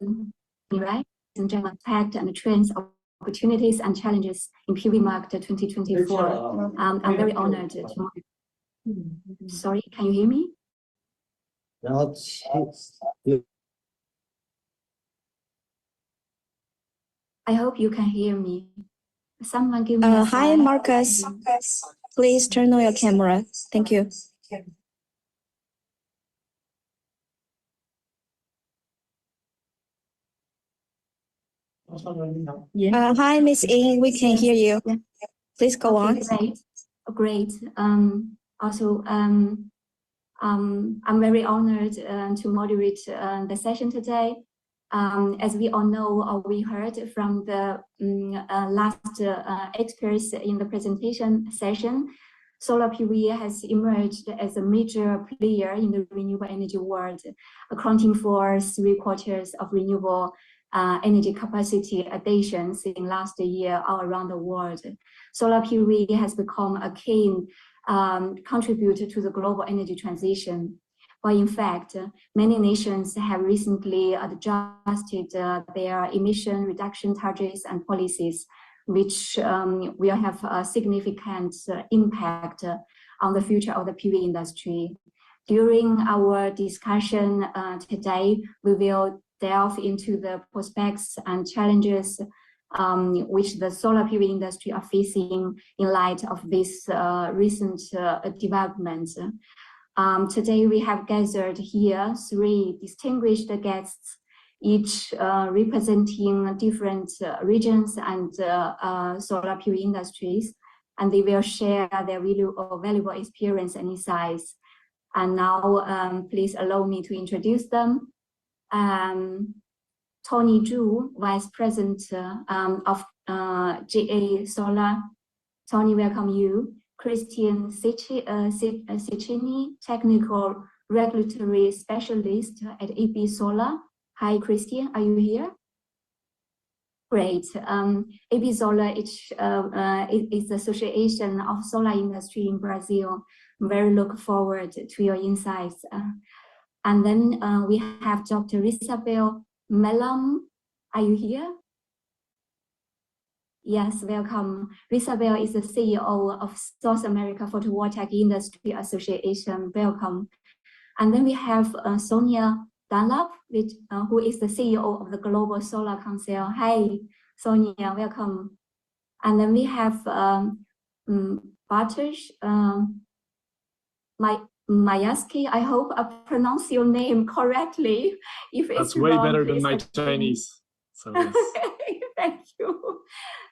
Right, ladies and gentlemen, fact and trends, opportunities and challenges in PV market 2024. I'm very honored to. Sorry, can you hear me? I hope you can hear me. Someone give me a Hi, sign. Marcus. Please turn on your camera. Thank you. Hi, Miss Ying. We can hear you. Please go on. Great. Also, I'm very honored to moderate the session today. As we all know, or we heard from the last experts in the presentation session, solar PV has emerged as a major player in the renewable energy world, accounting for 3/4 of renewable energy capacity additions in last year all around the world. Solar PV has become a key contributor to the global energy transition. But in fact, many nations have recently adjusted their emission reduction targets and policies, which will have a significant impact on the future of the PV industry. During our discussion today, we will delve into the prospects and challenges which the solar PV industry are facing in light of this recent developments. Today we have gathered here 3 distinguished guests, each representing different regions and solar PV industries, and they will share their valuable experience and insights. And now, please allow me to introduce them. Tony Zhu, Vice President of JA Solar. Tony, welcome you. Christian Cecchini, Technical Regulatory Specialist at AB Solar. Hi, Christian, are you here? Great. AB Solar is the Association of Solar Industry in Brazil. I'm very looking forward to your insights. And then we have Dr. Isabel Melam. Are you here? Yes, welcome. Isabel is the CEO of South America Photovoltaic Industry Association. Welcome. And then we have Sonia Dunlop, who is the CEO of the Global Solar Council. Hi, Sonia, welcome. And then we have Bartosz Majewski. I hope I pronounce your name correctly. If That's it's way wrong, better than my Chinese. So yes. Thank you.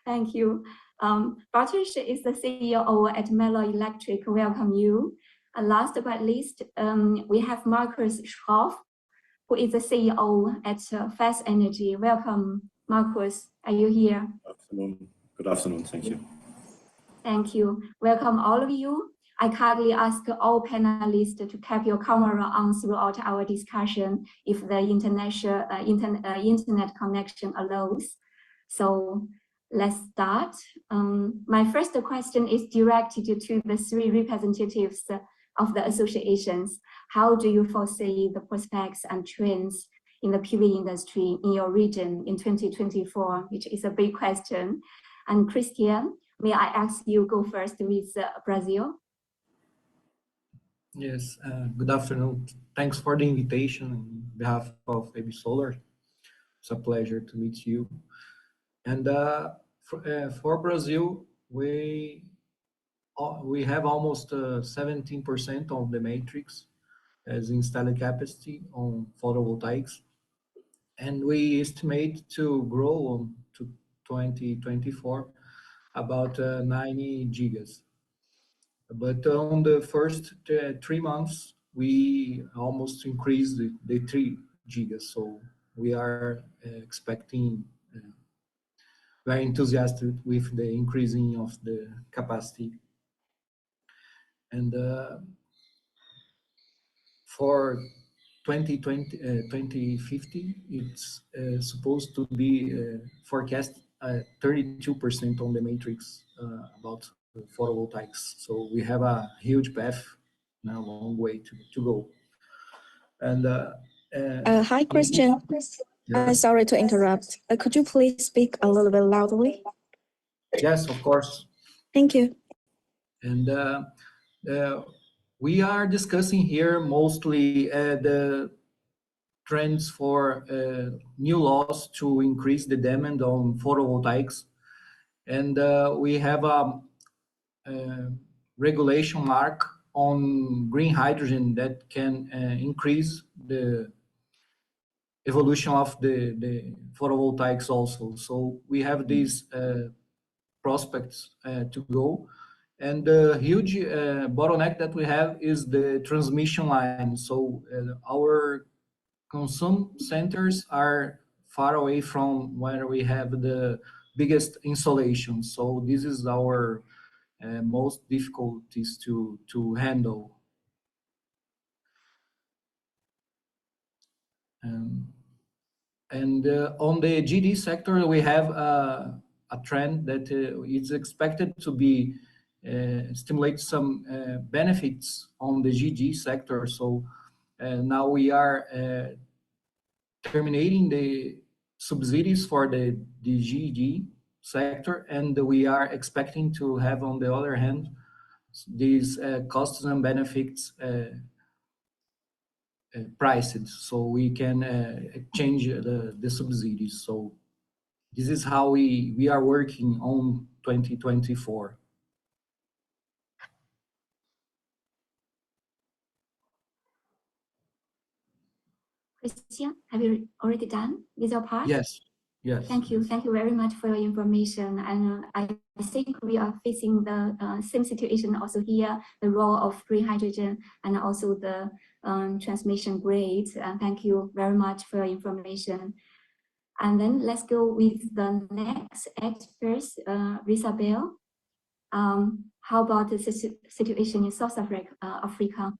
Thank you. Bartosz is the CEO at Mellow Electric. Welcome you. And last but least, we have Markus Schroff, who is the CEO at Fast Energy. Welcome, Markus. Are you here? Afternoon. Good afternoon. Thank you. Thank you. Welcome all of you. I kindly ask all panelists to keep your camera on throughout our discussion if the internet connection allows. So let's start. My first question is directed to the 3 representatives of the associations. How do you foresee the prospects and trends in the PV industry in your region in 2024, which is a big question? And Christian, may I ask you go first with Brazil? Yes, good afternoon. Thanks for the invitation on behalf of AB Solar. It's a pleasure to meet you. And for Brazil, we have almost 17% of the matrix as installed capacity on photovoltaics, and we estimate to grow to 2024 about 90 gigas. But on the first 3 months, we almost increased the 3 gigas. So we are expecting, very enthusiastic with the increasing of the capacity. And for 2050, it's supposed to be forecast 32% on the matrix about photovoltaics. So we have a huge path and a long way to go. And hi, Christian. Yes, Sorry to interrupt. Could you please speak a little bit loudly? yes, of course. Thank you. And we are discussing here mostly the trends for new laws to increase the demand on photovoltaics. And we have a regulation mark on green hydrogen that can increase the evolution of the photovoltaics also. So we have these prospects to go. And the huge bottleneck that we have is the transmission line. So our consume centers are far away from where we have the biggest installations. So this is our most difficulties to handle. And on the GD sector, we have a trend that is expected to be stimulate some benefits on the GD sector. So now we are terminating the subsidies for the GD sector, and we are expecting to have, on the other hand, these costs and benefits priced, so we can change the subsidies. So this is how we are working on 2024. Christian, have you already done with your part? Yes, yes. Thank you very much for your information. And I think we are facing the same situation also here, the role of green hydrogen and also the transmission grade. Thank you very much for your information. And then let's go with the next expert, Risabel. How about the situation in South Africa?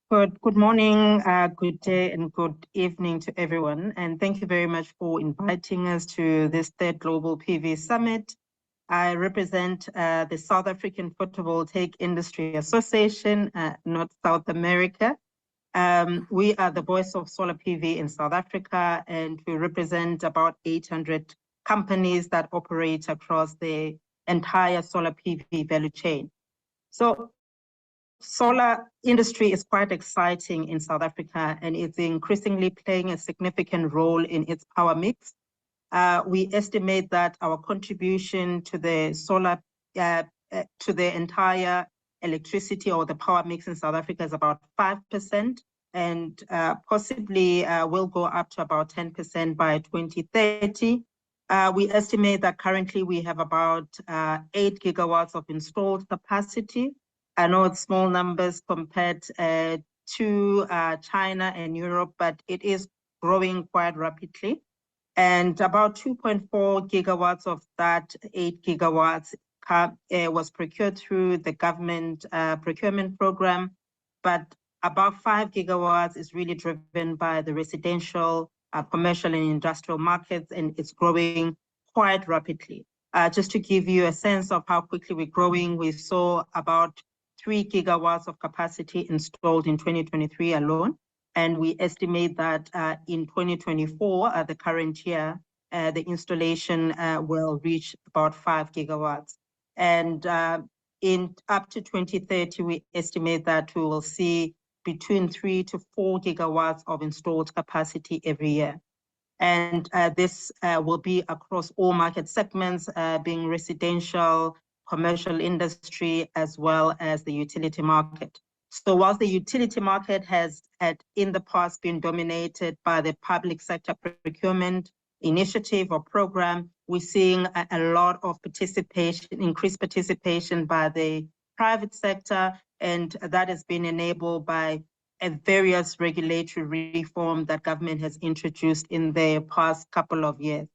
Good morning, good day, and good evening to everyone. And thank you very much for inviting us to this third Global PV Summit. I represent the South African Photovoltaic Industry Association, North South America. We are the voice of solar PV in South Africa, and we represent about 800 companies that operate across the entire solar PV value chain. So solar industry is quite exciting in South Africa, and it's increasingly playing a significant role in its power mix. We estimate that our contribution to the solar, to the entire electricity or the power mix in South Africa is about 5%, and possibly will go up to about 10% by 2030. We estimate that currently we have about 8 gigawatts of installed capacity. I know it's small numbers compared to China and Europe, but it is growing quite rapidly. And about 2.4 gigawatts of that 8 gigawatts was procured through the government procurement program, but about 5 gigawatts is really driven by the residential, commercial and industrial markets, and it's growing quite rapidly. Just to give you a sense of how quickly we're growing, we saw about 3 gigawatts of capacity installed in 2023 alone. And we estimate that in 2024, the current year, the installation will reach about 5 gigawatts. And in up to 2030, we estimate that we will see between 3 to 4 gigawatts of installed capacity every year. And this will be across all market segments, being residential, commercial industry, as well as the utility market. So whilst the utility market had in the past been dominated by the public sector procurement initiative or program, we're seeing a lot of participation, increased participation by the private sector, and that has been enabled by various regulatory reform that government has introduced in the past couple of years.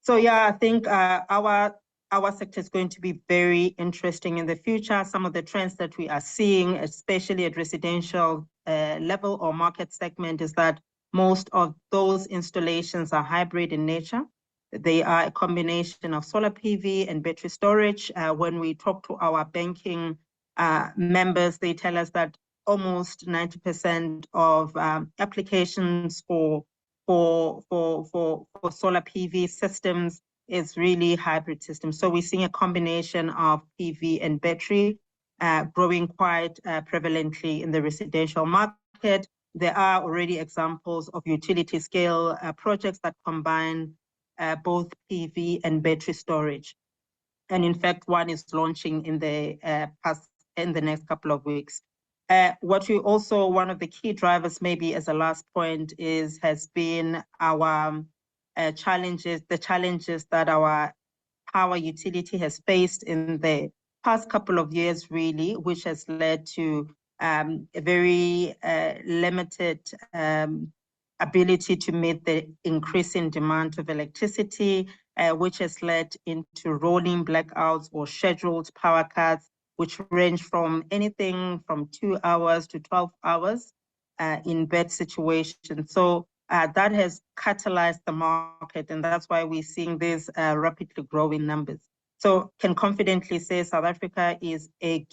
So yeah, I think our sector is going to be very interesting in the future. Some of the trends that we are seeing, especially at residential level or market segment, is that most of those installations are hybrid in nature. They are a combination of solar PV and battery storage. When we talk to our banking members, they tell us that almost 90% of applications for for solar PV systems is really hybrid systems. So we're seeing a combination of PV and battery growing quite prevalently in the residential market. There are already examples of utility scale projects that combine both PV and battery storage. And in fact, one is launching in the next couple of weeks. What we also, one of the key drivers maybe as a last point has been our challenges that our power utility has faced in the past couple of years, really, which has led to a very limited ability to meet the increasing demand of electricity, which has led into rolling blackouts or scheduled power cuts, which range from anything from 2 hours to 12 hours in bad situations. So that has catalyzed the market, and that's why we're seeing these rapidly growing numbers. So can confidently say South Africa is a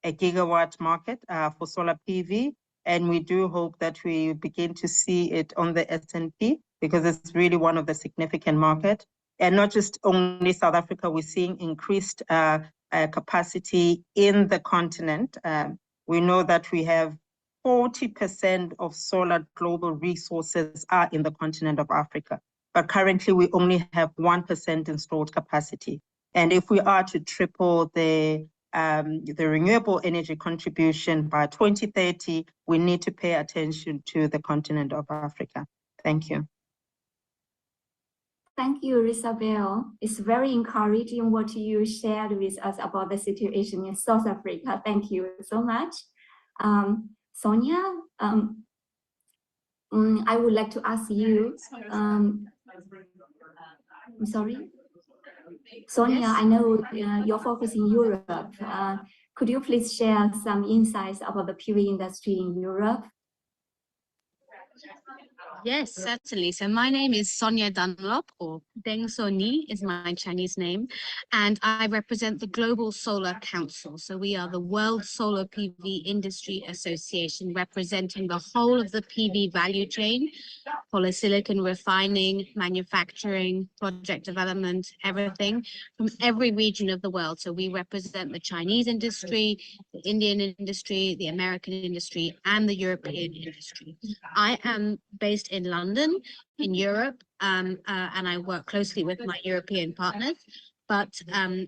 gigawatt market for solar PV, and we do hope that we begin to see it on the S&P, because it's really one of the significant markets. And not just only South Africa, we're seeing increased capacity in the continent. We know that we have 40% of solar global resources are in the continent of Africa, but currently we only have 1% installed capacity. And if we are to triple the renewable energy contribution by 2030, we need to pay attention to the continent of Africa. Thank you. Thank you, Isabel. It's very encouraging what you shared with us about the situation in South Africa. Thank you so much. Sonia, I would like to ask you, I'm sorry? Sonia, yes. I know you're focused in Europe. Could you please share some insights about the PV industry in Europe? Yes, certainly. So my name is Sonia Dunlop, or Deng Soni is my Chinese name, and I represent the Global Solar Council. So we are the World Solar PV Industry Association, representing the whole of the PV value chain, polysilicon refining, manufacturing, project development, everything from every region of the world. So we represent the Chinese industry, the Indian industry, the American industry, and the European industry. I am based in London, in Europe, and I work closely with my European partners. But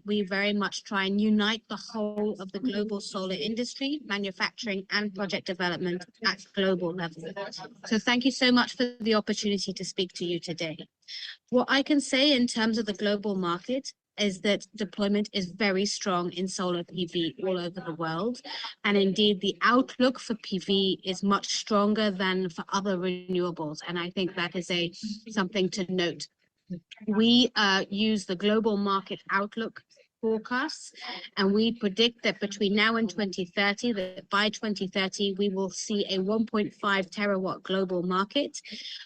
we very much try and unite the whole of the global solar industry, manufacturing and project development at global level. So thank you so much for the opportunity to speak to you today. What I can say in terms of the global market is that deployment is very strong in solar PV all over the world. And indeed, the outlook for PV is much stronger than for other renewables. And I think that is something to note. We use the global market outlook forecasts, and we predict that between now and 2030, that by 2030, we will see a 1.5 terawatt global market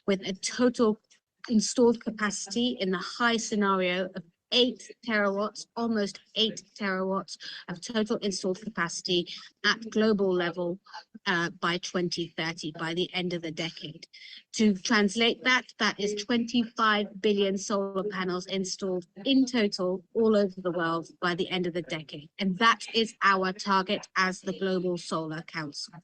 with a total installed capacity in the high scenario of 8 terawatts, almost 8 terawatts of total installed capacity at global level by 2030, by the end of the decade. To translate that, that is 25 billion solar panels installed in total all over the world by the end of the decade. And that is our target as the Global Solar Council.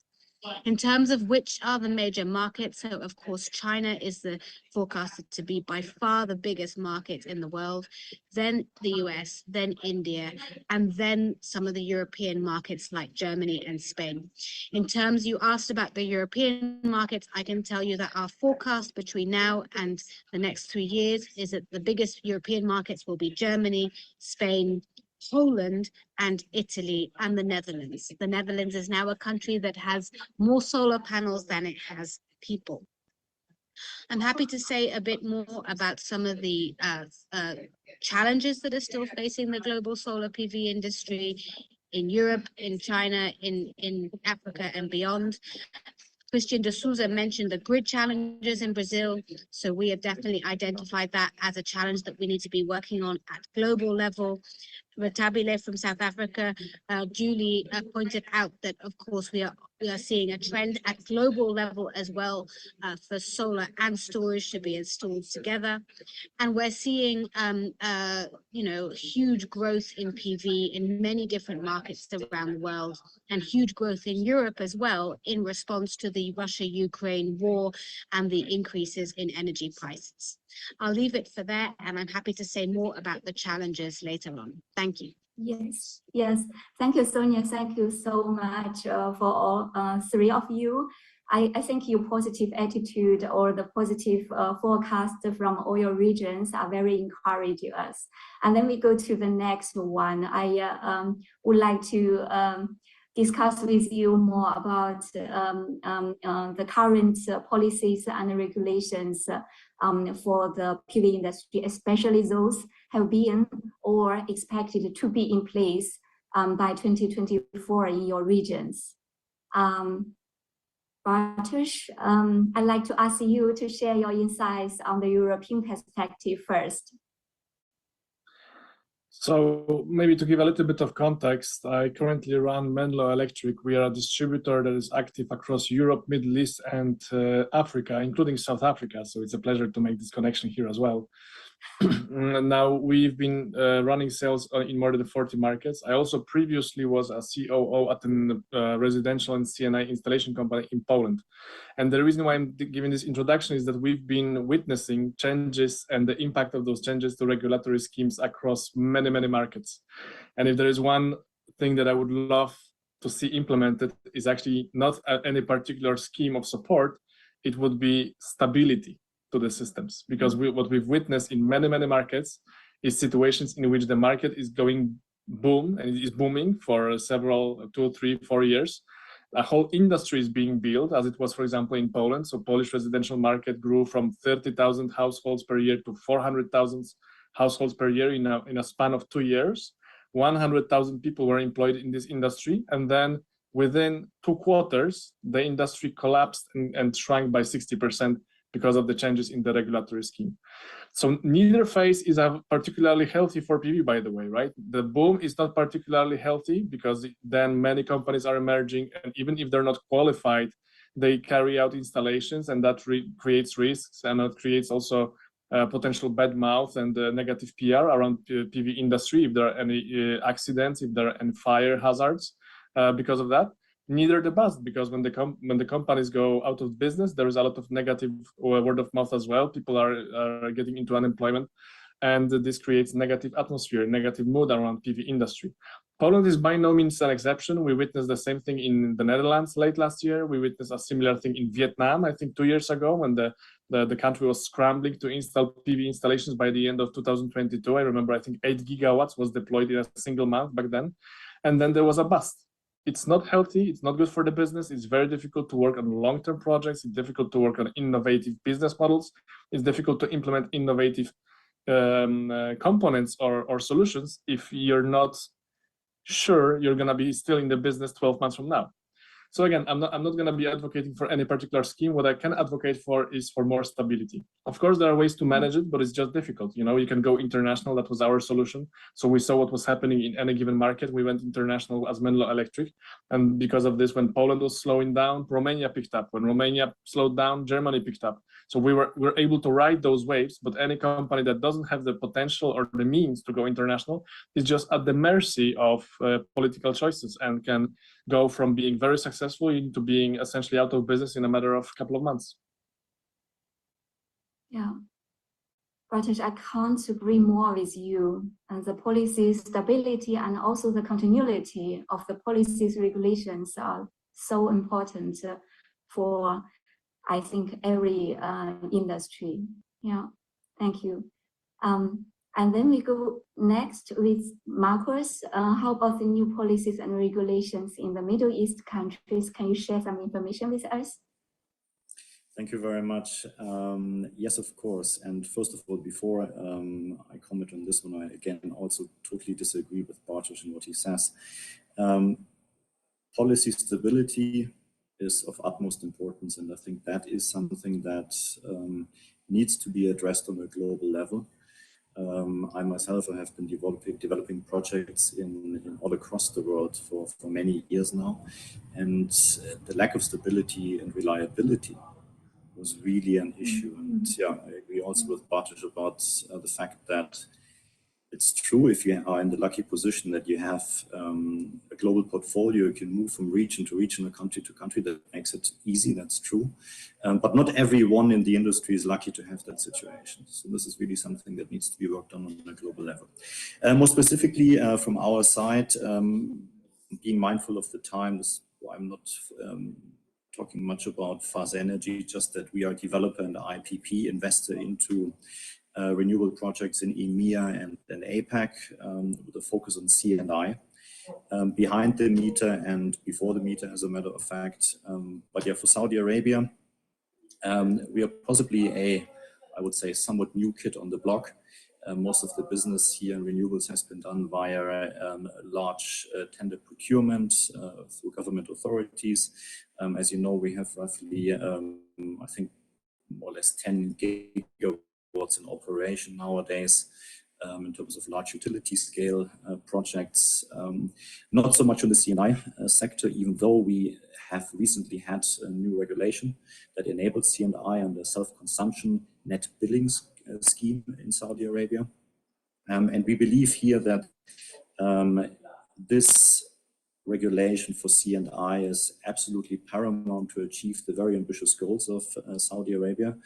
In terms of which are the major markets, so of course China is forecasted to be by far the biggest market in the world, then the US, then India, and then some of the European markets like Germany and Spain. In terms, you asked about the European markets, I can tell you that our forecast between now and the next 3 years is that the biggest European markets will be Germany, Spain, Poland, and Italy, and the Netherlands. The Netherlands is now a country that has more solar panels than it has people. I'm happy to say a bit more about some of the challenges that are still facing the global solar PV industry in Europe, in China, in Africa, and beyond. Christian de Souza mentioned the grid challenges in Brazil, so we have definitely identified that as a challenge that we need to be working on at global level. Ratabile from South Africa duly pointed out that, of course, we are we are seeing a trend at global level as well for solar and storage to be installed together. And we're seeing, huge growth in PV in many different markets around the world, and huge growth in Europe as well in response to the Russia-Ukraine war and the increases in energy prices. I'll leave it for there, and I'm happy to say more about the challenges later on. Thank you. Yes, yes. Thank you, Sonia. Thank you so much for all three of you. I think your positive attitude or the positive forecast from all your regions are very encouraging us. And then we go to the next one. I would like to discuss with you more about the current policies and regulations for the PV industry, especially those have been or expected to be in place by 2024 in your regions. Bartosz, I'd like to ask you to share your insights on the European perspective first. So maybe to give a little bit of context, I currently run Menlo Electric. We are a distributor that is active across Europe, Middle East, and Africa, including South Africa. So it's a pleasure to make this connection here as well. Now we've been running sales in more than 40 markets. I also previously was a COO at a residential and CNI installation company in Poland. And the reason why I'm giving this introduction is that we've been witnessing changes and the impact of those changes to regulatory schemes across many, many markets. And if there is one thing that I would love to see implemented is actually not any particular scheme of support, it would be stability to the systems, because what we've witnessed in many, many markets is situations in which the market is going boom, and it is booming for several 2, 3, 4 years. A whole industry is being built, as it was, for example, in Poland. So Polish residential market grew from 30,000 households per year to 400,000 households per year in a span of 2 years. 100,000 people were employed in this industry, and then within 2 quarters, the industry collapsed and shrank by 60%. Because of the changes in the regulatory scheme. So neither phase is particularly healthy for PV, by the way, right? The boom is not particularly healthy because then many companies are emerging, and even if they're not qualified, they carry out installations, and that creates risks, and it creates also potential bad mouth and negative PR around the PV industry if there are any accidents, if there are any fire hazards because of that. Neither the bust, because when the companies go out of business, there is a lot of negative word of mouth as well. People are getting into unemployment, and this creates negative atmosphere, negative mood around PV industry. Poland is by no means an exception. We witnessed the same thing in the Netherlands late last year. We witnessed a similar thing in Vietnam, I think 2 years ago, when the country was scrambling to install PV installations by the end of 2022. I remember, I think 8 gigawatts was deployed in a single month back then. And then there was a bust. It's not healthy, it's not good for the business, it's very difficult to work on long-term projects, it's difficult to work on innovative business models, it's difficult to implement innovative components or solutions if you're not sure you're gonna be still in the business 12 months from now. So again, I'm not going to be advocating for any particular scheme. What I can advocate for is for more stability. Of course, there are ways to manage it, but it's just difficult. You know, you can go international. That was our solution. So we saw what was happening in any given market. We went international as Menlo Electric. And because of this, when Poland was slowing down, Romania picked up. When Romania slowed down, Germany picked up. So we were able to ride those waves, but any company that doesn't have the potential or the means to go international is just at the mercy of political choices and can go from being very successful into being essentially out of business in a matter of a couple of months. Yeah, Bartosz, I can't agree more with you. And the policy stability and also the continuity of the policies regulations are so important for, I think, every industry. Yeah, thank you. And then we go next with Marcus. How about the new policies and regulations in the Middle East countries? Can you share some information with us? Thank you very much. Yes, of course. And first of all, before I comment on this one, I again also totally disagree with Bartosz in what he says. Policy stability is of utmost importance, and I think that is something that needs to be addressed on a global level. I myself have been developing projects in all across the world for many years now, and the lack of stability and reliability was really an issue. And yeah, I agree also with Bartosz about the fact that it's true, if you are in the lucky position that you have a global portfolio, you can move from region to region, country to country, that makes it easy, that's true. But not everyone in the industry is lucky to have that situation. So this is really something that needs to be worked on a global level. More specifically, from our side, being mindful of the time, I'm not talking much about fast energy, just that we are a developer and IPP investor into renewable projects in EMEA and APAC, with a focus on C&I, behind the meter and before the meter, as a matter of fact. But yeah, for Saudi Arabia, we are possibly I would say, somewhat new kid on the block. Most of the business here in renewables has been done via large tender procurement through government authorities. As you know, we have roughly, I think, more or less 10 gigawatts in operation nowadays, in terms of large utility scale projects. Not so much on the C&I sector, even though we have recently had a new regulation that enables C&I under self-consumption net billings scheme in Saudi Arabia. And we believe here that this regulation for C&I is absolutely paramount to achieve the very ambitious goals of Saudi Arabia.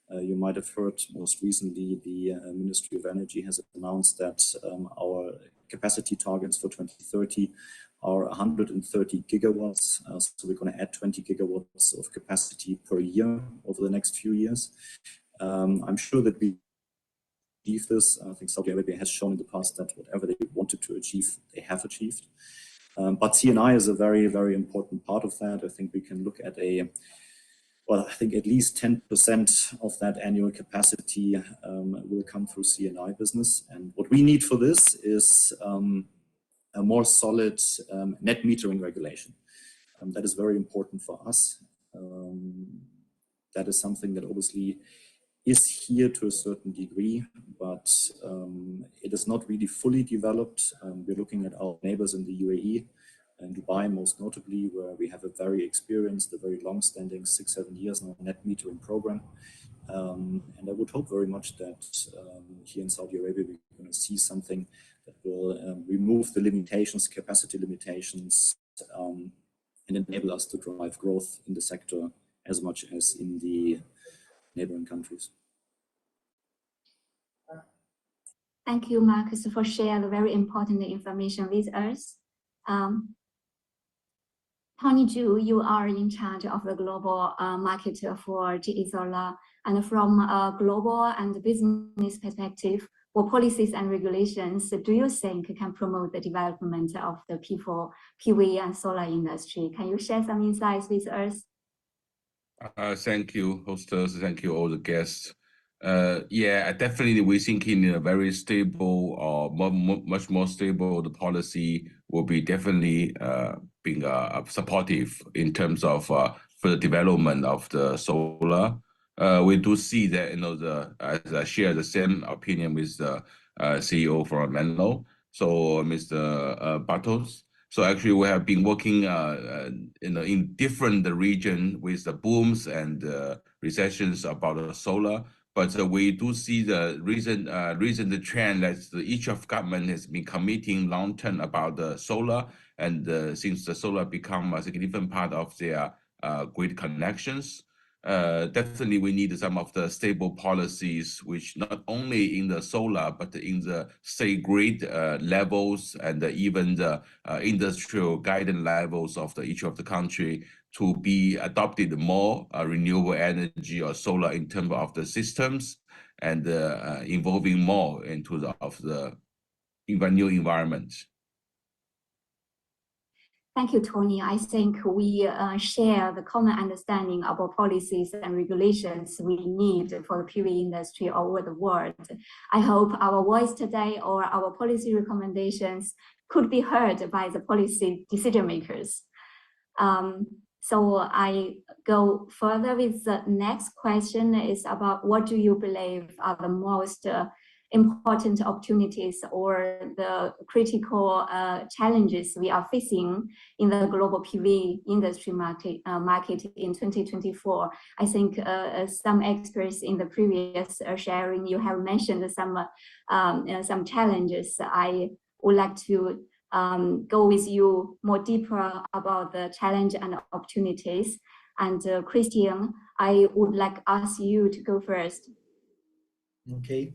You might have heard most recently the Ministry of Energy has announced that our capacity targets for 2030 are 130 gigawatts. So we're going to add 20 gigawatts of capacity per year over the next few years. I'm sure that we achieve this. I think Saudi Arabia has shown in the past that whatever they wanted to achieve, they have achieved. But C&I is a very, very important part of that. I think we can look at well, I think at least 10% of that annual capacity will come through C&I business. And what we need for this is a more solid net metering regulation. That is very important for us. That is something that obviously is here to a certain degree, but it is not really fully developed. We're looking at our neighbors in the UAE and Dubai, most notably, where we have a very experienced, a very long-standing 6-7 years now net metering program. And I would hope very much that here in Saudi Arabia, we're going to see something that will remove the limitations, capacity limitations, and enable us to drive growth in the sector as much as in the neighboring countries. Thank you, Marcus, for sharing the very important information with us. Tony Zhu, you are in charge of the global market for GE Solar. And from a global and business perspective, what policies and regulations do you think can promote the development of the PV and solar industry? Can you share some insights with us? Thank you, hostess. Thank you, all the guests. Yeah, definitely we're thinking in a very stable or much more stable, the policy will be definitely being supportive in terms of for the development of the solar. We do see that, as I share the same opinion with the CEO from Menlo, so Mr. Bartosz. So actually we have been working in different regions with the booms and recessions about the solar. But we do see the recent trend that each of government has been committing long term about the solar, and since the solar become a significant part of their grid connections, definitely we need some of the stable policies, which not only in the solar but in the state grid levels and even the industrial guidance levels of each of the country, to be adopted more renewable energy or solar in terms of the systems, and involving more into the new environment. Thank you, Tony. I think we share the common understanding about policies and regulations we need for the PV industry all over the world. I hope our voice today or our policy recommendations could be heard by the policy decision makers. So I go further with the next question is about what do you believe are the most important opportunities or the critical challenges we are facing in the global PV industry market in 2024. I think some experts in the previous sharing, you have mentioned some challenges. I would like to go with you more deeper about the challenge and opportunities. And Christian, I would like to ask you to go first. Okay.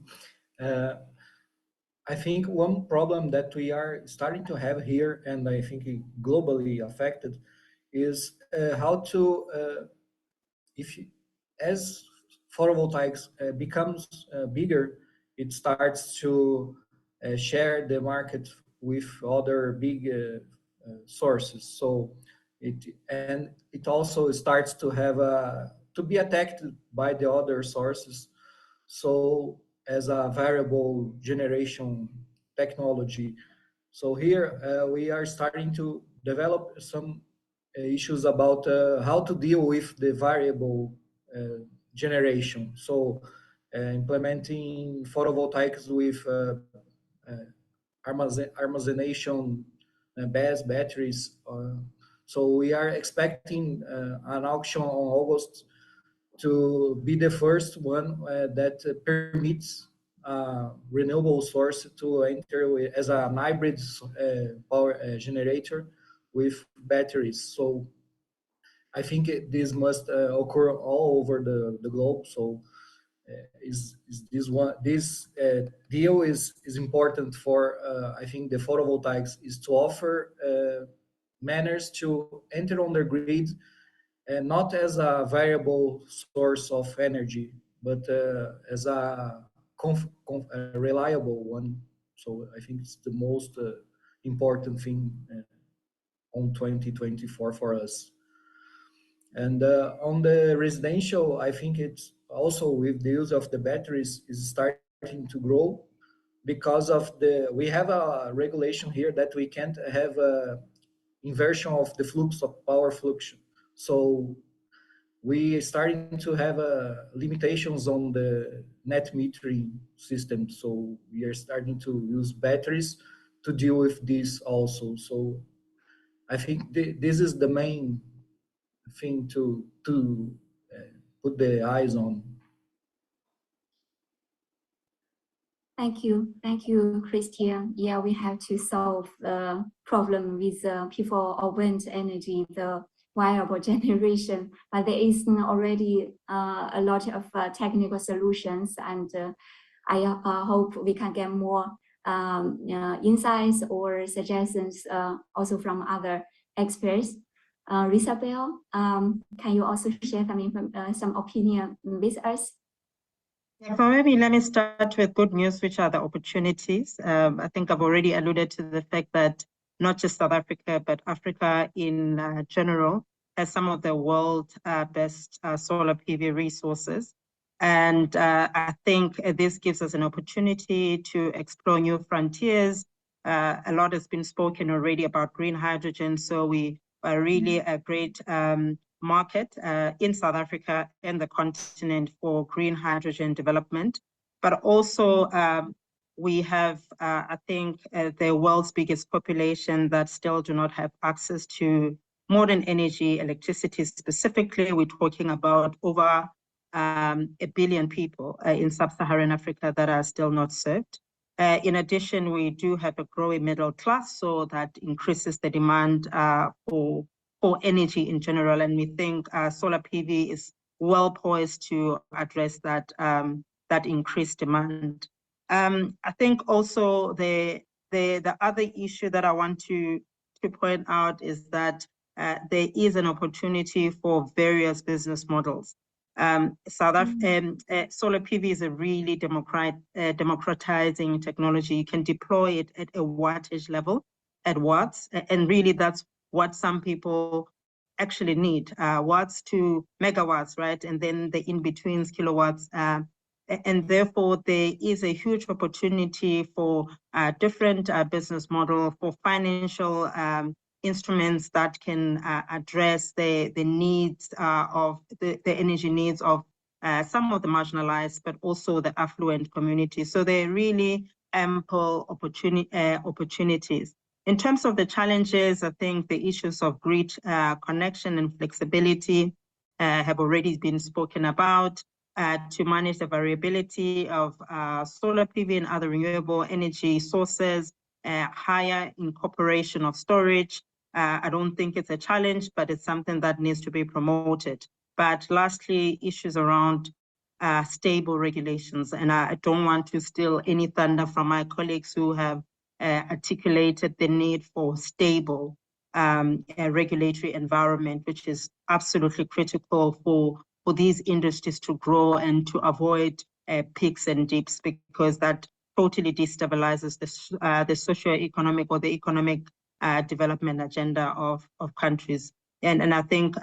I think one problem that we are starting to have here, and I think globally affected, is how to, as photovoltaics becomes bigger, it starts to share the market with other big sources. So it also starts to have to be attacked by the other sources. So as a variable generation technology. So here we are starting to develop some issues about how to deal with the variable generation. So implementing photovoltaics with armazenation BESS batteries. So we are expecting an auction on August to be the first one that permits renewable source to enter as a hybrid power generator with batteries. So I think this must occur all over the globe. So this deal is important for I think the photovoltaics is to offer manners to enter on their grid, and not as a variable source of energy, but as a reliable one. So I think it's the most important thing on 2024 for us. And on the residential, I think it's also with the use of the batteries is starting to grow because of we have a regulation here that we can't have a inversion of the flux of power fluctuation. So we are starting to have limitations on the net metering system. So we are starting to use batteries to deal with this also. So I think this is the main thing to put the eyes on. Thank you, Christian. Yeah, we have to solve the problem with people of wind energy, the viable generation. But there is already a lot of technical solutions, and I hope we can get more insights or suggestions also from other experts. Risabel, can you also share some opinion with us? So maybe let me start with good news, which are the opportunities. I think I've already alluded to the fact that not just South Africa, but Africa in general has some of the world's best solar PV resources. And I think this gives us an opportunity to explore new frontiers. A lot has been spoken already about green hydrogen. So we are really a great market in South Africa and the continent for green hydrogen development. But also we have, I think, the world's biggest population that still do not have access to modern energy, electricity specifically. We're talking about over 1 billion people in sub-Saharan Africa that are still not served. In addition, we do have a growing middle class, so that increases the demand for energy in general. And we think solar PV is well poised to address that, that increased demand. I think also the other issue that I want to point out is that there is an opportunity for various business models. Solar PV is a really democratizing technology. You can deploy it at a wattage level, at watts, and really that's what some people actually need, watts to megawatts, right? And then the in-betweens, kilowatts. And therefore, there is a huge opportunity for different business model, for financial instruments that can address the needs of the energy needs of some of the marginalized, but also the affluent communities. So there are really ample opportunities. In terms of the challenges, I think the issues of grid connection and flexibility have already been spoken about. To manage the variability of solar PV and other renewable energy sources, higher incorporation of storage. I don't think it's a challenge, but it's something that needs to be promoted. But lastly, issues around stable regulations. And I don't want to steal any thunder from my colleagues who have articulated the need for stable regulatory environment, which is absolutely critical for these industries to grow and to avoid peaks and dips, because that totally destabilizes the socio-economic or the economic development agenda of countries. And I think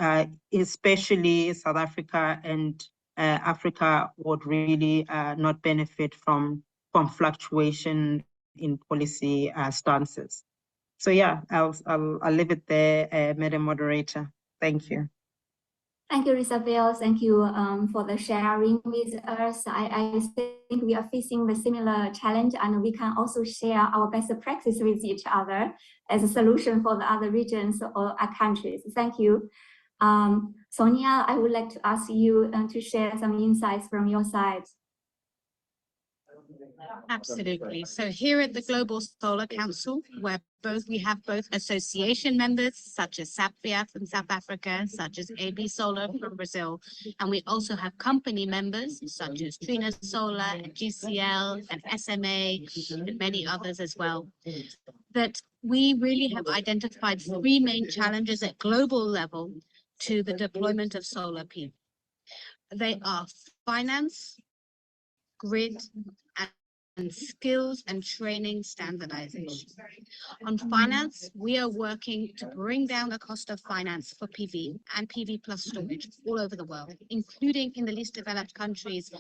especially South Africa and Africa would really not benefit from fluctuation in policy stances. So yeah, I'll leave it there, Madam Moderator. Thank you. Thank you, Isabel. Thank you for the sharing with us. I think we are facing the similar challenge, and we can also share our best practice with each other as a solution for the other regions or countries. Thank you. Sonia, I would like to ask you to share some insights from your side. Absolutely. So here at the Global Solar Council, where we have both association members such as SAPVIA from South Africa, such as AB Solar from Brazil, and we also have company members such as Trina Solar, and GCL, and SMA, and many others as well. That we really have identified three main challenges at global level to the deployment of solar PV. They are finance, grid, and skills and training standardization. On finance, we are working to bring down the cost of finance for PV and PV plus storage all over the world, including in the least developed countries,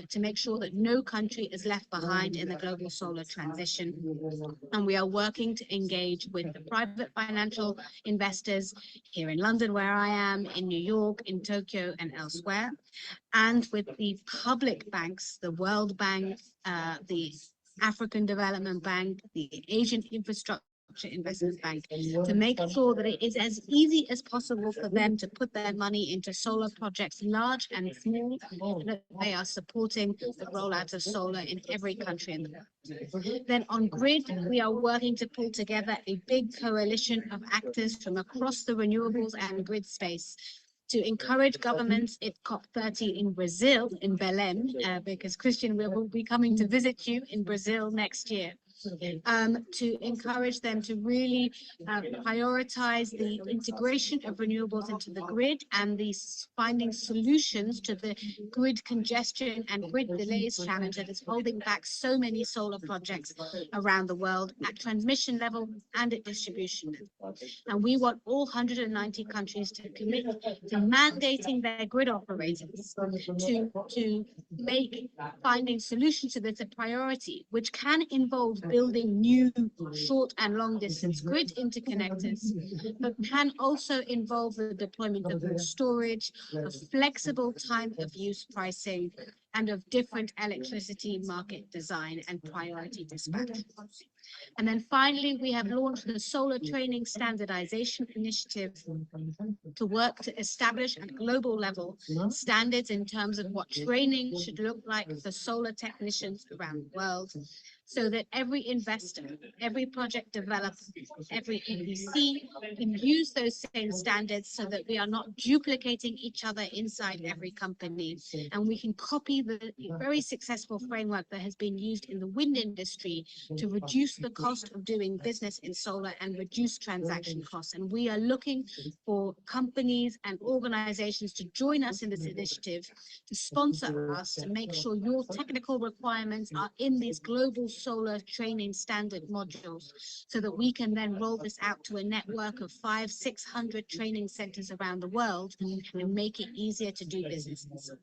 to make sure that no country is left behind in the global solar transition. And we are working to engage with the private financial investors here in London, where I am, in New York, in Tokyo, and elsewhere, and with the public banks, the World Bank, the African Development Bank, the Asian Infrastructure Investment Bank, to make sure that it is as easy as possible for them to put their money into solar projects, large and small, that they are supporting the rollout of solar in every country in the world. Then on grid, we are working to pull together a big coalition of actors from across the renewables and grid space to encourage governments at COP30 in Brazil, in Belém, because Christian will be coming to visit you in Brazil next year. To encourage them to really prioritize the integration of renewables into the grid and finding solutions to the grid congestion and grid delays challenge that is holding back so many solar projects around the world at transmission level and at distribution level. And we want all 190 countries to commit to mandating their grid operators to make finding solutions to this a priority, which can involve building new short and long distance grid interconnectors, but can also involve the deployment of more storage, of flexible time of use pricing, and of different electricity market design and priority dispatch. And then finally, we have launched the Solar Training Standardization Initiative to work to establish at global level standards in terms of what training should look like for solar technicians around the world, so that every investor, every project developer, every EPC can use those same standards so that we are not duplicating each other inside every company, and we can copy the very successful framework that has been used in the wind industry to reduce the cost of doing business in solar and reduce transaction costs. And we are looking for companies and organizations to join us in this initiative, to sponsor us, to make sure your technical requirements are in these global solar training standard modules, so that we can then roll this out to a network of 500-600 training centers around the world and make it easier to do business in solar.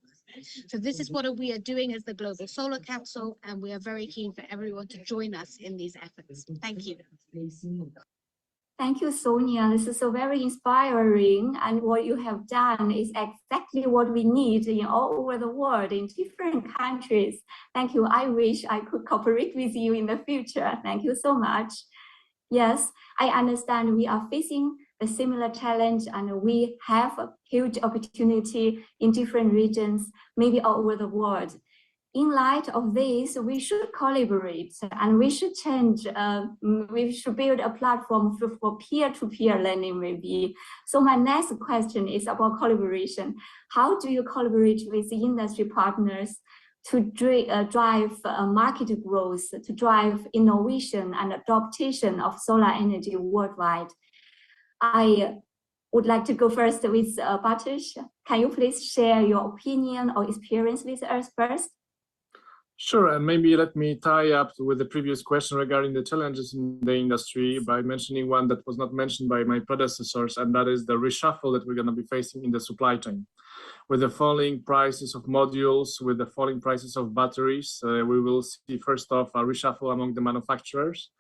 So this is what we are doing as the Global Solar Council, and we are very keen for everyone to join us in these efforts. Thank you. Thank you, Sonia. This is so very inspiring, and what you have done is exactly what we need in all over the world in different countries. Thank you. I wish I could cooperate with you in the future. Thank you so much. Yes, I understand we are facing a similar challenge, and we have a huge opportunity in different regions, maybe all over the world. In light of this, we should collaborate and we should change, we should build a platform for peer-to-peer learning maybe. So my next question is about collaboration. How do you collaborate with the industry partners to drive market growth, to drive innovation and adoption of solar energy worldwide? I would like to go first with Bartosz. Can you please share your opinion or experience with us first? Sure, and maybe let me tie up with the previous question regarding the challenges in the industry by mentioning one that was not mentioned by my predecessors, and that is the reshuffle that we're going to be facing in the supply chain. With the falling prices of modules, with the falling prices of batteries, we will see first off a reshuffle among the manufacturers.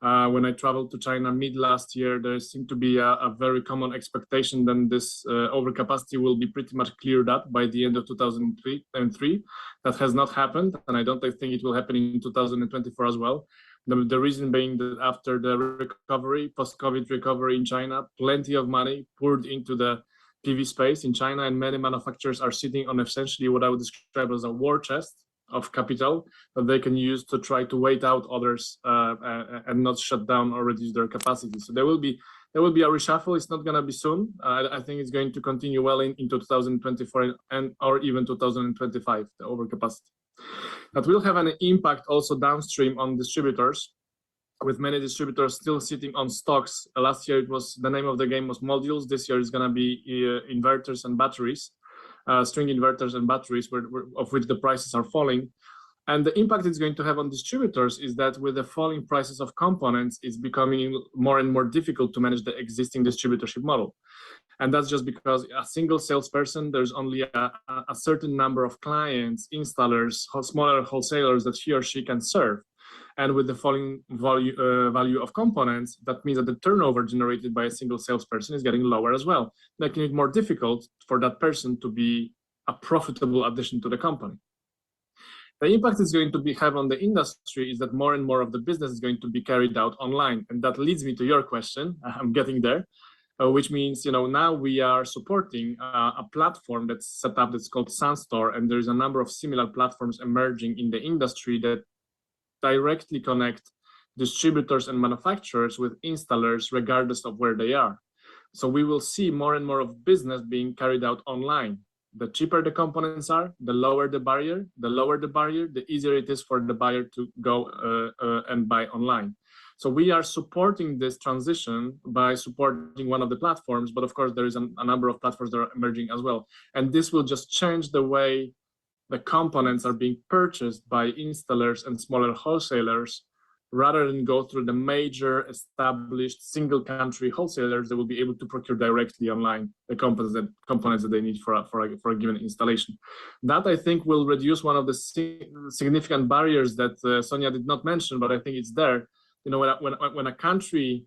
When I traveled to China mid last year, there seemed to be a very common expectation that this overcapacity will be pretty much cleared up by the end of 2003. That has not happened, and I don't think it will happen in 2024 as well. The reason being that after the recovery, post-COVID recovery in China, plenty of money poured into the PV space in China, and many manufacturers are sitting on essentially what I would describe as a war chest of capital that they can use to try to wait out others and not shut down or reduce their capacity. So there will be a reshuffle. It's not going to be soon. I think it's going to continue well into 2024 and or even 2025, the overcapacity. That will have an impact also downstream on distributors, with many distributors still sitting on stocks. Last year, the name of the game was modules. This year is going to be inverters and batteries. String inverters and batteries, of which the prices are falling. And the impact it's going to have on distributors is that with the falling prices of components, it's becoming more and more difficult to manage the existing distributorship model. And that's just because a single salesperson, there's only a certain number of clients, installers, smaller wholesalers that he or she can serve. And with the falling value of components, that means that the turnover generated by a single salesperson is getting lower as well, making it more difficult for that person to be a profitable addition to the company. The impact it's going to have on the industry is that more and more of the business is going to be carried out online. And that leads me to your question. I'm getting there, which means, now we are supporting a platform that's set up that's called SunStore. And there's a number of similar platforms emerging in the industry that directly connect distributors and manufacturers with installers regardless of where they are. So we will see more and more of business being carried out online. The cheaper the components are, the lower the barrier. The lower the barrier, the easier it is for the buyer to go and buy online. So we are supporting this transition by supporting one of the platforms, but of course there is a number of platforms that are emerging as well. And this will just change the way the components are being purchased by installers and smaller wholesalers, rather than go through the major established single country wholesalers that will be able to procure directly online the components that they need for a given installation. That, I think, will reduce one of the significant barriers that Sonia did not mention, but I think it's there. When a country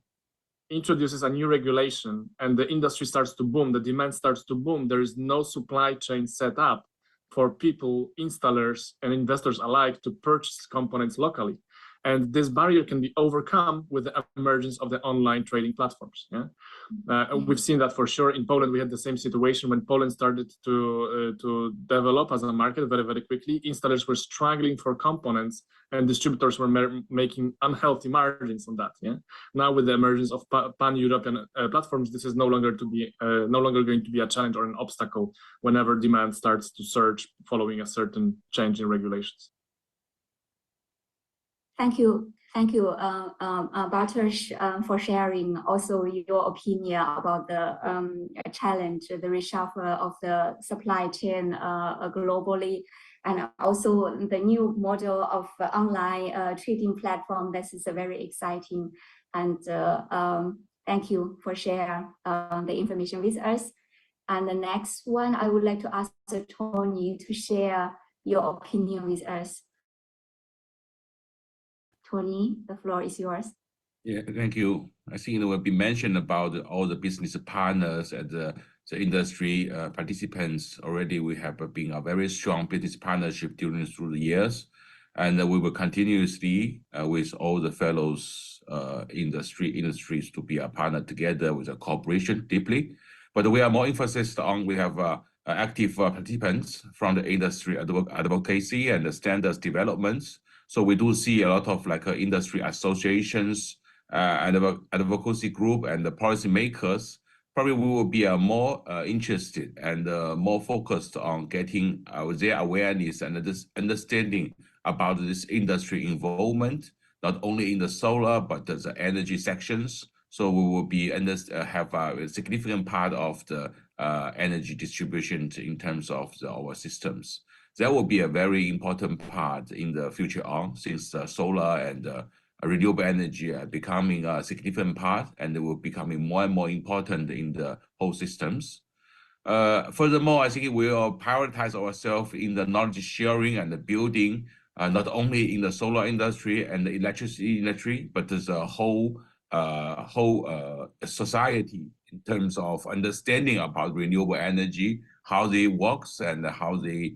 introduces a new regulation and the industry starts to boom, the demand starts to boom, there is no supply chain set up for people, installers, and investors alike to purchase components locally. And this barrier can be overcome with the emergence of the online trading platforms. We've seen that for sure. In Poland, we had the same situation when Poland started to develop as a market very, very quickly. Installers were struggling for components, and distributors were making unhealthy margins on that. Now, with the emergence of pan-European platforms, this is no longer going to be a challenge or an obstacle whenever demand starts to surge following a certain change in regulations. Thank you, Bartosz, for sharing also your opinion about the challenge, the reshuffle of the supply chain globally, and also the new model of online trading platform. This is very exciting, and thank you for sharing the information with us. And the next one, I would like to ask Tony to share your opinion with us. Tony, the floor is yours. Yeah, thank you. I think it will be mentioned about all the business partners and the industry participants. Already we have been a very strong business partnership through the years, and we will continuously with all the fellows industries to be a partner together with a cooperation deeply. But we are more emphasis on we have active participants from the industry advocacy and the standards developments. So we do see a lot of like industry associations, advocacy group, and the policymakers. Probably we will be more interested and more focused on getting their awareness and this understanding about this industry involvement, not only in the solar but the energy sections. So we will be have a significant part of the energy distribution in terms of our systems. That will be a very important part in the future on, since solar and renewable energy are becoming a significant part, and they will becoming more and more important in the whole systems. Furthermore, I think we will prioritize ourselves in the knowledge sharing and the building, not only in the solar industry and the electricity industry, but as a whole society in terms of understanding about renewable energy, how they works and how they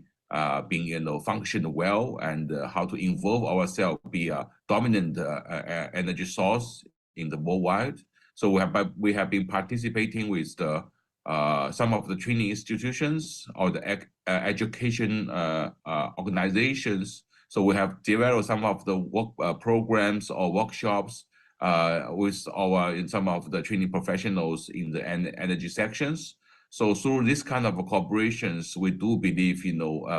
being function well, and how to involve ourselves be a dominant energy source in the worldwide. So we have been participating with the some of the training institutions or the education organizations. So we have developed some of the work programs or workshops with in some of the training professionals in the energy sections. So through this kind of cooperations, we do believe,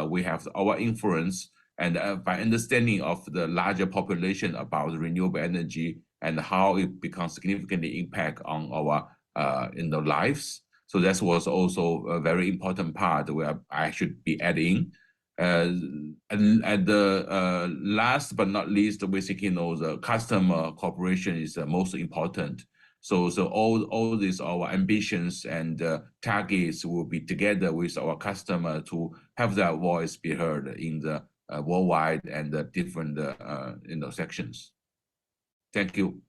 we have our influence, and by understanding of the larger population about renewable energy and how it becomes significantly impact on our lives. So that was also a very important part where I should be adding. And the last but not least, we think, the customer cooperation is the most important. So all these our ambitions and targets will be together with our customer to have their voice be heard in the worldwide and the different sections. Thank you.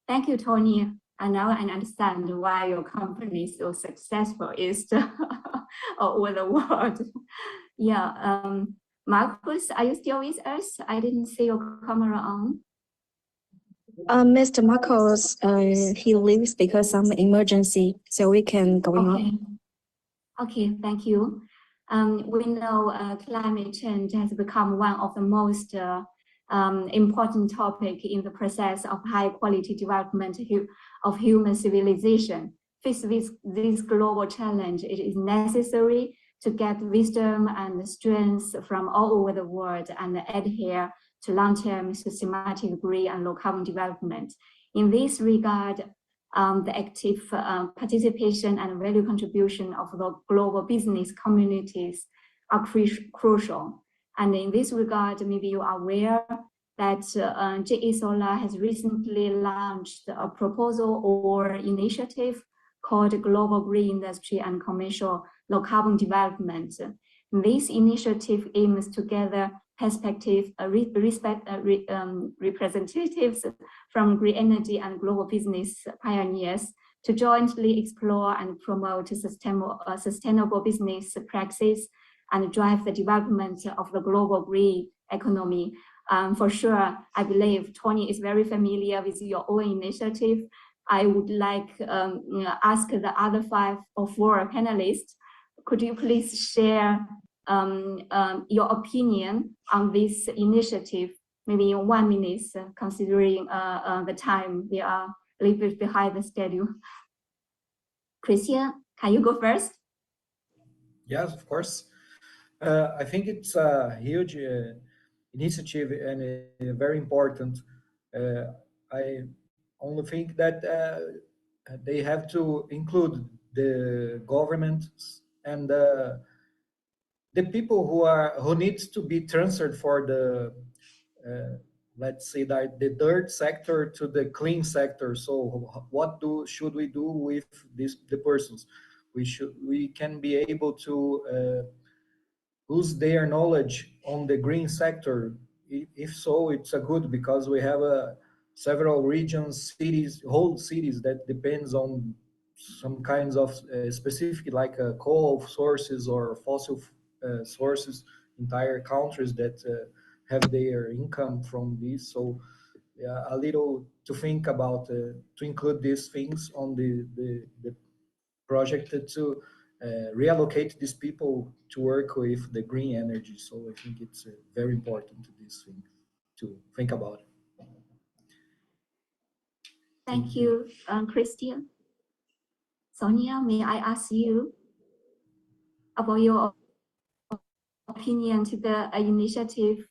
Thank you, Tony. And now I understand why your company is so successful over the world. Yeah, Marcus, are you still with us? I didn't see your camera on. Mr. Marcos, he leaves because of emergency, so we can go on. Okay, thank you. We know climate change has become one of the most important topic in the process of high quality development of human civilization. Faced with this global challenge, it is necessary to get wisdom and strength from all over the world and adhere to long-term systematic green and low-carbon development. In this regard, the active participation and value contribution of the global business communities are crucial. And in this regard, maybe you are aware that JA Solar has recently launched a proposal or initiative called Global Green Industry and Commercial Low-Carbon Development. This initiative aims to gather representatives from green energy and global business pioneers to jointly explore and promote sustainable business practices and drive the development of the global green economy. For sure, I believe Tony is very familiar with your own initiative. I would like ask the other 5 or 4 panelists, could you please share your opinion on this initiative, maybe in 1 minute, considering the time we are a little bit behind the schedule. Christian, can you go first? Yes, of course. I think it's a huge initiative and very important. I only think that they have to include the governments and the people who needs to be transferred for the let's say that the dirt sector to the clean sector. So what should we do with the persons? We can be able to use their knowledge on the green sector. If so, it's a good, because we have several regions, cities, whole cities that depends on some kinds of specific, like coal sources or fossil sources, entire countries that have their income from this. So yeah, a little to think about, to include these things on the project to reallocate these people to work with the green energy. So I think it's very important to this thing to think about it. Thank you, Christian. Sonia, may I ask you about your opinion to the initiative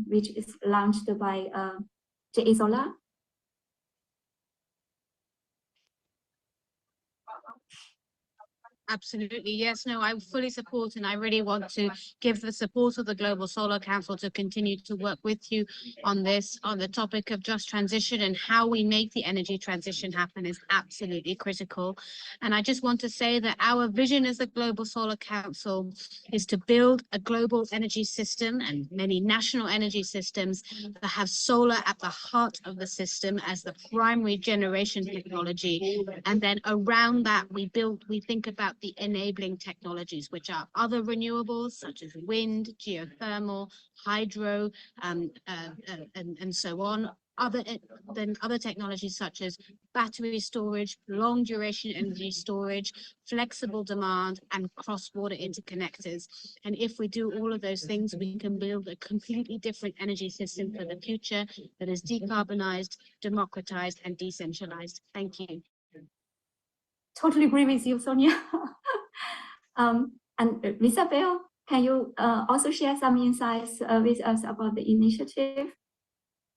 which is launched by JA Solar? Absolutely. Yes, no, I fully support, and I really want to give the support of the Global Solar Council to continue to work with you on this, on the topic of just transition, and how we make the energy transition happen is absolutely critical. And I just want to say that our vision as the Global Solar Council is to build a global energy system and many national energy systems that have solar at the heart of the system as the primary generation technology. And then around that, we think about the enabling technologies, which are other renewables such as wind, geothermal, hydro, and so on. Other technologies such as battery storage, long duration energy storage, flexible demand, and cross-border interconnectors. And if we do all of those things, we can build a completely different energy system for the future that is decarbonized, democratized, and decentralized. Thank you. Totally agree with you, Sonia. And Isabel, can you also share some insights with us about the initiative?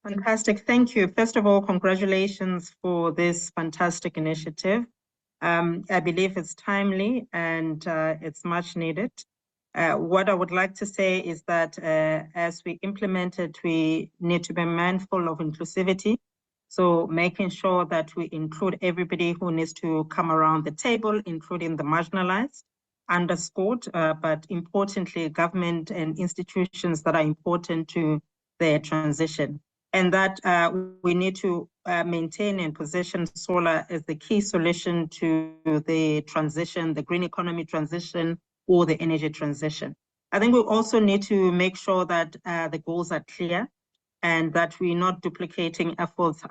Fantastic, thank you. First of all, congratulations for this fantastic initiative. I believe it's timely and it's much needed. What I would like to say is that as we implement it, we need to be mindful of inclusivity. So making sure that we include everybody who needs to come around the table, including the marginalized, underscored, but importantly, government and institutions that are important to their transition. And that we need to maintain and position solar as the key solution to the transition, the green economy transition, or the energy transition. I think we also need to make sure that the goals are clear, and that we're not duplicating efforts,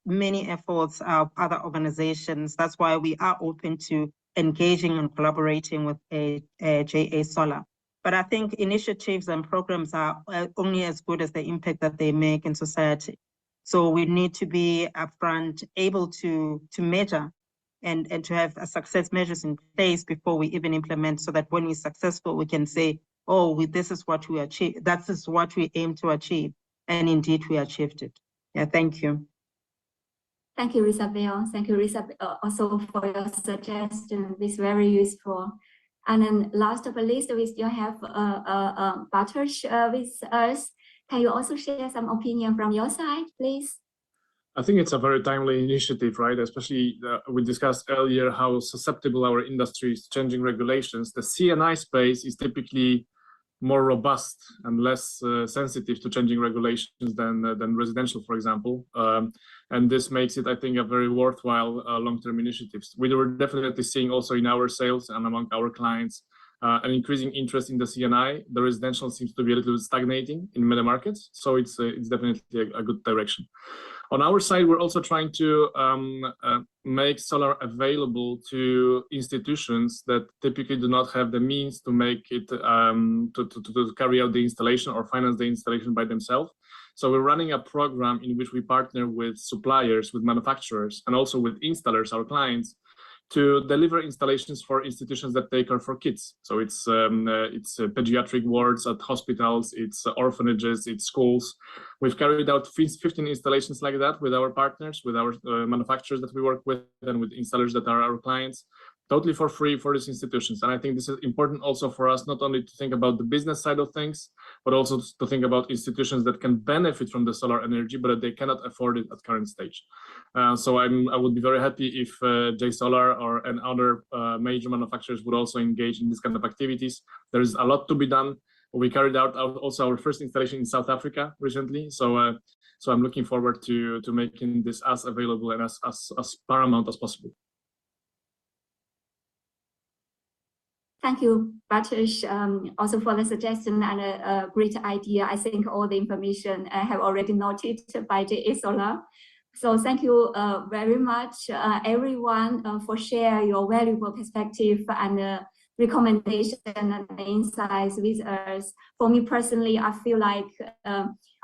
many efforts of other organizations. That's why we are open to engaging and collaborating with JA Solar. But I think initiatives and programs are only as good as the impact that they make in society. So we need to be upfront, able to measure and to have success measures in place before we even implement, so that when we're successful, we can say, oh, this is what we achieve, that is what we aim to achieve. And indeed, we achieved it. Yeah, thank you. Thank you, Isabel. Thank you, Isabel, also for your suggestion. It's very useful. And then last but not least, we still have Bartosz with us. Can you also share some opinion from your side, please? I think it's a very timely initiative, right? Especially we discussed earlier how susceptible our industry is to changing regulations. The C&I space is typically more robust and less sensitive to changing regulations than residential, for example. And this makes it, I think, a very worthwhile long-term initiatives. We were definitely seeing also in our sales and among our clients an increasing interest in the C&I. The residential seems to be a little stagnating in many markets, so it's definitely a good direction. On our side, we're also trying to make solar available to institutions that typically do not have the means to make it to carry out the installation or finance the installation by themselves. So we're running a program in which we partner with suppliers, with manufacturers, and also with installers, our clients, to deliver installations for institutions that take care for kids. So it's pediatric wards at hospitals, it's orphanages, it's schools. We've carried out 15 installations like that with our partners, with our manufacturers that we work with, and with installers that are our clients, totally for free for these institutions. And I think this is important also for us, not only to think about the business side of things, but also to think about institutions that can benefit from the solar energy, but they cannot afford it at current stage. So I would be very happy if JA Solar and other major manufacturers would also engage in this kind of activities. There is a lot to be done. We carried out also our first installation in South Africa recently. So so I'm looking forward to making this as available and as paramount as possible. Thank you, Bartosz, also for the suggestion and a great idea. I think all the information I have already noted by JA Solar. So thank you very much, everyone, for sharing your valuable perspective and recommendation and insights with us. For me personally, I feel like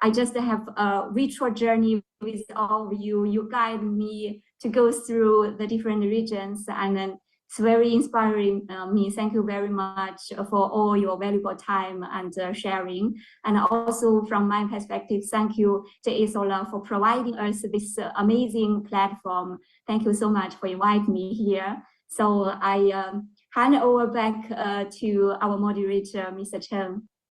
I just have a virtual journey with all of you. You guide me to go through the different regions, and then it's very inspiring me. Thank you very much for all your valuable time and sharing. And also from my perspective, thank you JA Solar for providing us this amazing platform. Thank you so much for inviting me here. So I hand over back to our moderator, Mr. Chen.